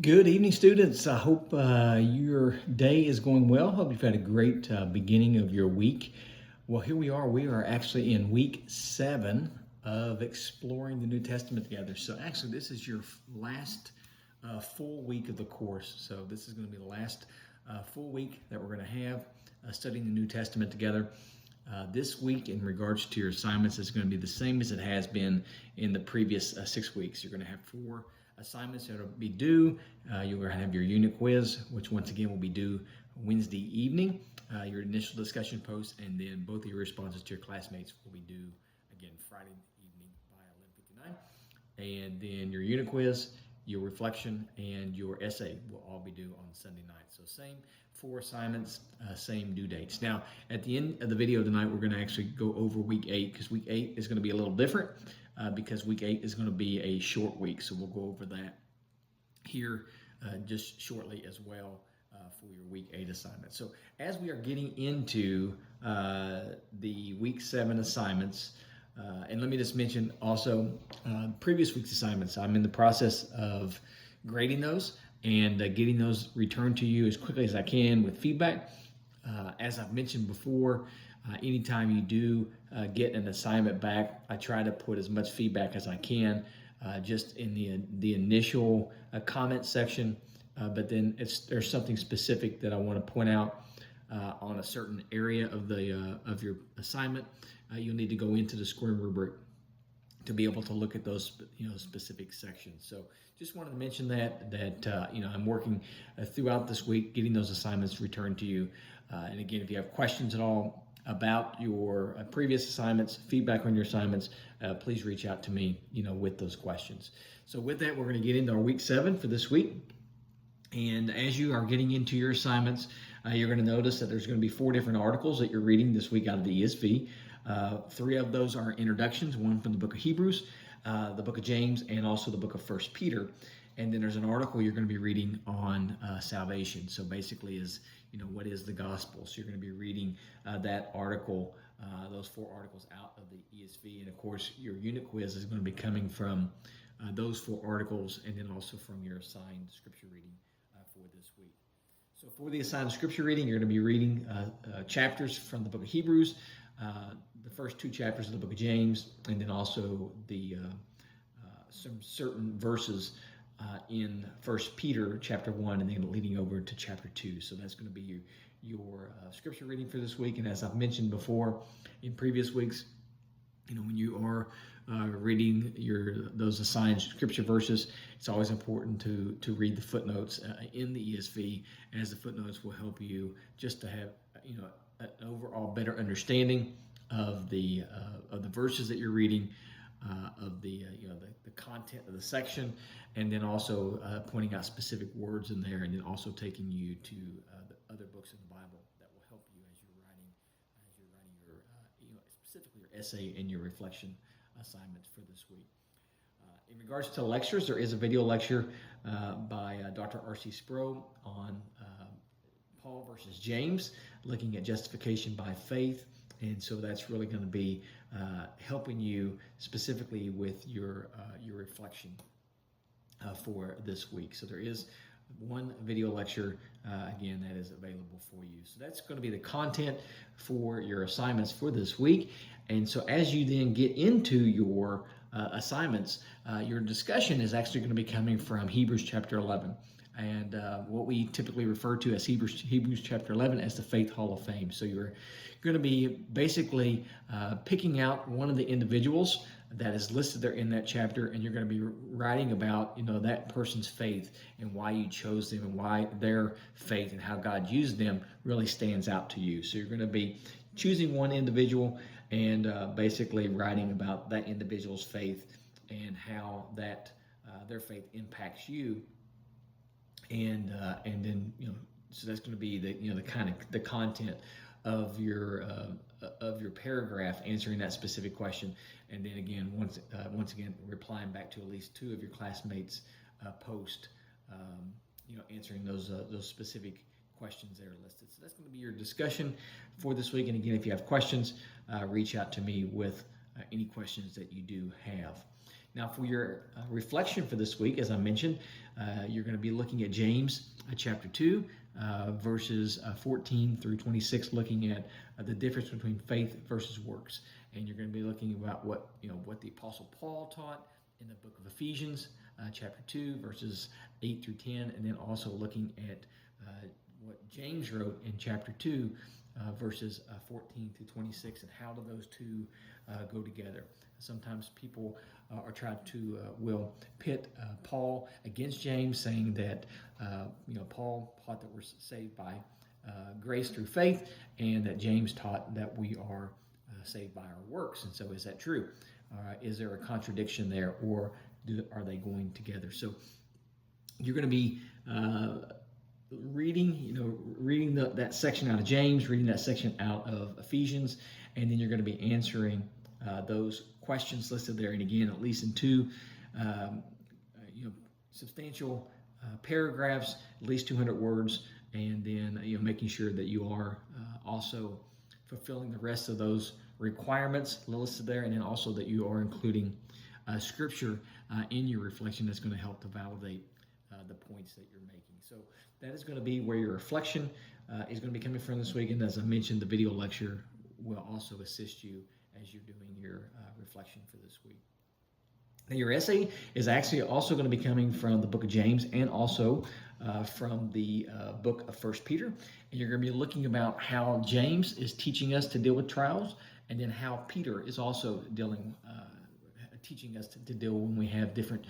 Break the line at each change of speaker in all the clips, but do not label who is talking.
Good evening, students. I hope your day is going well. Hope you've had a great beginning of your week. Well, here we are. We are actually in week 7 of exploring the New Testament together. So, actually, this is your last full week of the course. So, this is going to be the last full week that we're going to have studying the New Testament together. This week, in regards to your assignments, is going to be the same as it has been in the previous 6 weeks. You're going to have 4 assignments that will be due. You're going to have your unit quiz, which once again will be due Wednesday evening, your initial discussion post, and then both of your responses to your classmates will be due again Friday evening by 11:59. And then your unit quiz, your reflection, and your essay will all be due on Sunday night. So same 4 assignments, same due dates. Now, at the end of the video tonight, we're going to actually go over week 8 because week 8 is going to be a little different because week 8 is going to be a short week. So we'll go over that here just shortly as well for your week 8 assignment. So as we are getting into the week 7 assignments, and let me just mention also previous week's assignments, I'm in the process of grading those and getting those returned to you as quickly as I can with feedback. As I've mentioned before, anytime you do get an assignment back, I try to put as much feedback as I can just in the initial comment section. But then there's something specific that I want to point out on a certain area of your assignment. You'll need to go into the scoring rubric to be able to look at those specific sections. So just wanted to mention that I'm working throughout this week getting those assignments returned to you. And again, if you have questions at all about your previous assignments, feedback on your assignments, please reach out to me with those questions. So with that, we're going to get into our week 7 for this week. And as you are getting into your assignments, you're going to notice that there's going to be 4 different articles that you're reading this week out of the ESV. 3 of those are introductions, one from the book of Hebrews, the book of James, and also the book of 1 Peter. And then there's an article you're going to be reading on salvation. So basically what is the gospel? So you're going to be reading that article, those 4 articles out of the ESV. And of course, your unit quiz is going to be coming from those 4 articles and then also from your assigned scripture reading for this week. So for the assigned scripture reading, you're going to be reading chapters from the book of Hebrews, the first 2 chapters of the book of James, and then also some certain verses in 1 Peter chapter 1, and then leading over to chapter 2. So that's going to be your scripture reading for this week. And as I've mentioned before in previous weeks, when you are reading those assigned scripture verses, it's always important to read the footnotes in the ESV, as the footnotes will help you just to have an overall better understanding of the verses that you're reading, of the content of the section, and then also pointing out specific words in there, and then also taking you to the other books in the Bible that will help you as you're writing your specifically your essay and your reflection assignments for this week. In regards to lectures, there is a video lecture by Dr. R.C. Sproul on Paul versus James, looking at justification by faith. And so that's really going to be helping you specifically with your reflection for this week. So there is one video lecture, again, that is available for you. So that's going to be the content for your assignments for this week. And so as you then get into your assignments, your discussion is actually going to be coming from Hebrews chapter 11. And what we typically refer to as Hebrews chapter 11 as the Faith Hall of Fame. So you're going to be basically picking out one of the individuals that is listed there in that chapter, and you're going to be writing about that person's faith and why you chose them and why their faith and how God used them really stands out to you. So you're going to be choosing one individual and basically writing about that individual's faith and how that their faith impacts you. And then so that's going to be the content of your paragraph, answering that specific question, and then again once again replying back to at least 2 of your classmates' post, answering those specific questions that are listed. So that's going to be your discussion for this week. And again, if you have questions, reach out to me with any questions that you do have. Now, for your reflection for this week, as I mentioned, you're going to be looking at James chapter 2, verses 14 through 26, looking at the difference between faith versus works. And you're going to be looking about what the Apostle Paul taught in the book of Ephesians, chapter 2, verses 8 through 10, and then also looking at what James wrote in chapter 2, verses 14 to 26, and how do those two go together. Sometimes people are trying to will pit Paul against James, saying that Paul taught that we're saved by grace through faith, and that James taught that we are saved by our works. And so, is that true? Is there a contradiction there, or are they going together? So, you're going to be reading that section out of James, reading that section out of Ephesians, and then you're going to be answering those questions listed there. And again, at least in two, substantial paragraphs, at least 200 words, and then making sure that you are also fulfilling the rest of those requirements listed there, and then also that you are including scripture in your reflection that's going to help to validate the points that you're making. So that is going to be where your reflection is going to be coming from this week. And as I mentioned, the video lecture will also assist you as you're doing your reflection for this week. Now, your essay is actually also going to be coming from the book of James, and also from the book of 1 Peter. And you're going to be looking about how James is teaching us to deal with trials, and then how Peter is also teaching us to deal when we have different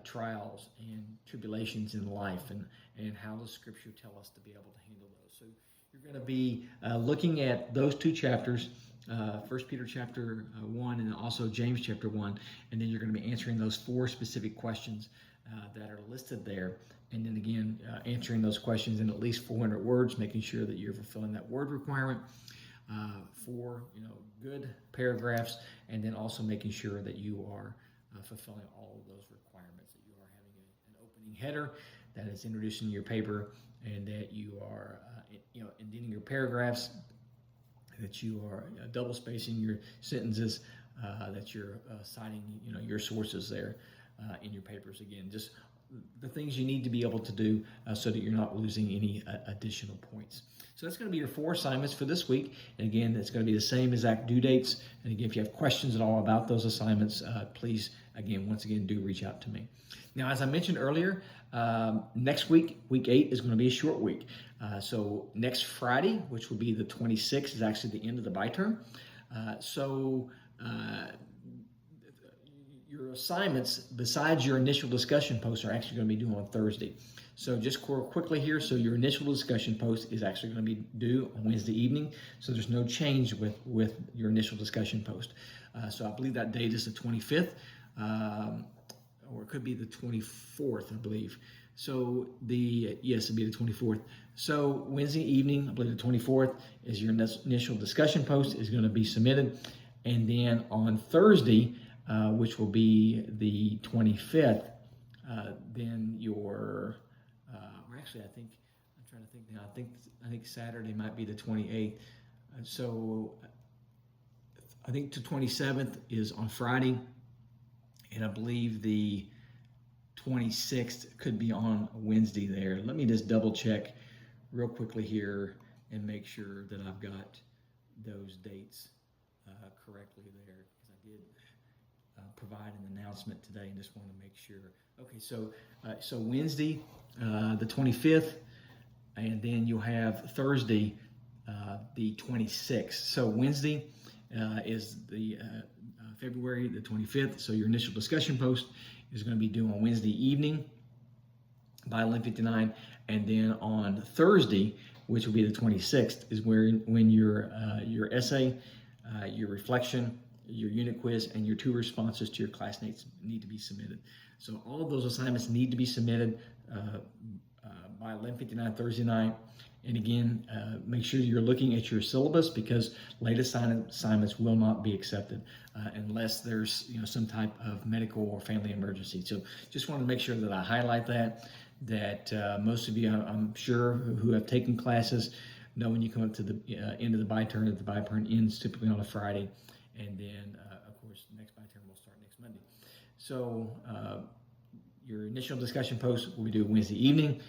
trials and tribulations in life, and how does Scripture tell us to be able to handle those. So you're going to be looking at those two chapters, 1 Peter chapter 1 and also James chapter 1, and then you're going to be answering those 4 specific questions that are listed there. And then again, answering those questions in at least 400 words, making sure that you're fulfilling that word requirement for good paragraphs, and then also making sure that you are fulfilling all of those requirements, that you are having an opening header that is introducing your paper, and that you are indenting your paragraphs, that you are double spacing your sentences, that you're citing your sources there in your papers. Again, just the things you need to be able to do so that you're not losing any additional points. So that's going to be your 4 assignments for this week. And again, it's going to be the same exact due dates. And again, if you have questions at all about those assignments, please, once again, do reach out to me. Now, as I mentioned earlier, next week, week 8, is going to be a short week. So next Friday, which will be the 26th, is actually the end of the bi term. Your assignments, besides your initial discussion posts, are actually going to be due on Thursday. So just quickly here, so your initial discussion post is actually going to be due on Wednesday evening. So there's no change with your initial discussion post. So I believe that date is the 25th, or it could be the 24th, I believe. So it'd be the 24th. So Wednesday evening, I believe the 24th, is your initial discussion post is going to be submitted. And then on Thursday, which will be the 25th, then your, I'm trying to think now. I think Saturday might be the 28th. So I think the 27th is on Friday, and I believe the 26th could be on Wednesday there. Let me just double check real quickly here and make sure that I've got those dates correctly there, because I did provide an announcement today and just want to make sure. Okay, so Wednesday, the 25th, and then you'll have Thursday, the 26th. So Wednesday is the February the 25th. So your initial discussion post is going to be due on Wednesday evening by 11:59, and then on Thursday, which will be the 26th, is when your essay, your reflection, your unit quiz, and your 2 responses to your classmates need to be submitted. So all of those assignments need to be submitted by 11:59 Thursday night. And again, make sure you're looking at your syllabus, because late assignments will not be accepted unless there's some type of medical or family emergency. So just want to make sure that I highlight that most of you, I'm sure, who have taken classes know when you come up to the end of the bi term, that the bi term ends typically on a Friday. And then, of course, next bi term will start next Monday. So your initial discussion post will be due Wednesday evening.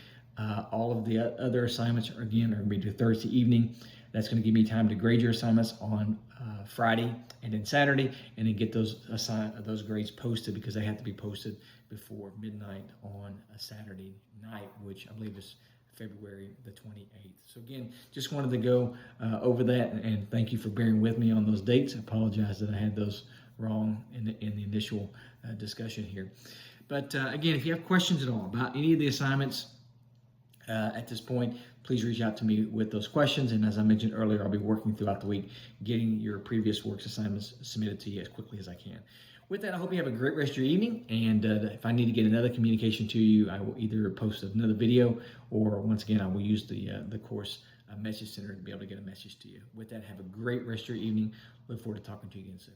All of the other assignments are going to be due Thursday evening. That's going to give me time to grade your assignments on Friday and then Saturday, and then get those grades posted, because they have to be posted before midnight on a Saturday night, which I believe is February the 28th. So again, just wanted to go over that, and thank you for bearing with me on those dates. I apologize that I had those wrong in the initial discussion here. But again, if you have questions at all about any of the assignments at this point, please reach out to me with those questions. And as I mentioned earlier, I'll be working throughout the week getting your previous works assignments submitted to you as quickly as I can. With that, I hope you have a great rest of your evening. And if I need to get another communication to you, I will either post another video, or once again, I will use the course message center to be able to get a message to you. With that, have a great rest of your evening. Look forward to talking to you again soon.